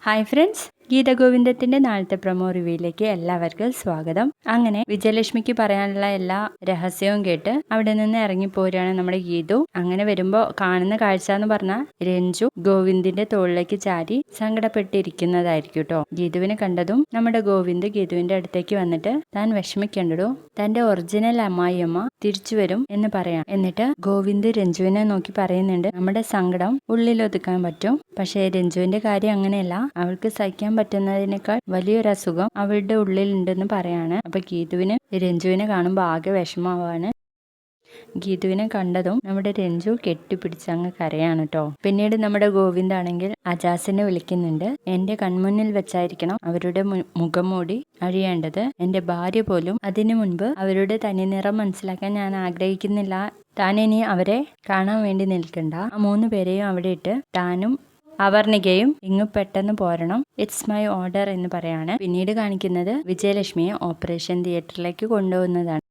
Hi friends, ഗീതഗോവിന്ദത്തിന്റെ നാളത്തെ promo റിവ്യൂയിലേക്ക് എല്ലാവർക്കും സ്വാഗതം. അങ്ങനെ വിജയലക്ഷ്മിക്ക് പറയാനുള്ള എല്ലാ രഹസ്യവും കേട്ട് അവിടെ നിന്ന് ഇറങ്ങിപ്പോരാണ് നമ്മുടെ ഗീതു. അങ്ങനെ വരുമ്പോ കാണുന്ന കാഴ്ച എന്ന് പറഞ്ഞാൽ രഞ്ജു ഗോവിന്ദിന്റെ തോളിലേക്ക് ചാരി സങ്കടപ്പെട്ടിരിക്കുന്നതായിരിക്കും കേട്ടോ. ഗീതുവിനെ കണ്ടതും നമ്മുടെ ഗോവിന്ദ് ഗീതുവിന്റെ അടുത്തേക്ക് വന്നിട്ട് താൻ വിഷമിക്കണ്ടോ, തന്റെ ഒറിജിനൽ അമ്മായിയമ്മ തിരിച്ചു വരും എന്ന് പറയാം. എന്നിട്ട് ഗോവിന്ദ് രഞ്ജുവിനെ നോക്കി പറയുന്നുണ്ട്, നമ്മുടെ സങ്കടം ഉള്ളിലൊതുക്കാൻ പറ്റും, പക്ഷേ രഞ്ജുവിന്റെ കാര്യം അങ്ങനെയല്ല, അവൾക്ക് സഹിക്കാൻ പറ്റുന്നതിനേക്കാൾ വലിയൊരു അസുഖം അവളുടെ ഉള്ളിലുണ്ടെന്ന് പറയാണ്. അപ്പൊ ഗീതുവിന് രഞ്ജുവിനെ കാണുമ്പോൾ ആകെ വിഷമാവാണ്. ഗീതുവിനെ കണ്ടതും നമ്മുടെ രഞ്ജു കെട്ടിപ്പിടിച്ച് അങ്ങ് കരയാണ് കേട്ടോ. പിന്നീട് നമ്മുടെ ഗോവിന്ദ് ആണെങ്കിൽ അജാസിനെ വിളിക്കുന്നുണ്ട്. എന്റെ കൺമുന്നിൽ വെച്ചായിരിക്കണം അവരുടെ മുഖം മൂടി അഴിയേണ്ടത്. എന്റെ ഭാര്യ പോലും അതിനു മുൻപ് അവരുടെ തനിനിറം മനസ്സിലാക്കാൻ ഞാൻ ആഗ്രഹിക്കുന്നില്ല. താൻ ഇനി അവരെ കാണാൻ വേണ്ടി നിൽക്കണ്ട. ആ 3 പേരെയും അവിടെ ഇട്ട് താനും അവർണികയും ഇങ്ങ് പെട്ടെന്ന് പോരണം, ഇറ്റ്സ് മൈ ഓർഡർ എന്ന് പറയാണ്. പിന്നീട് കാണിക്കുന്നത് വിജയലക്ഷ്മിയെ ഓപ്പറേഷൻ തിയേറ്ററിലേക്ക് കൊണ്ടുപോകുന്നതാണ്.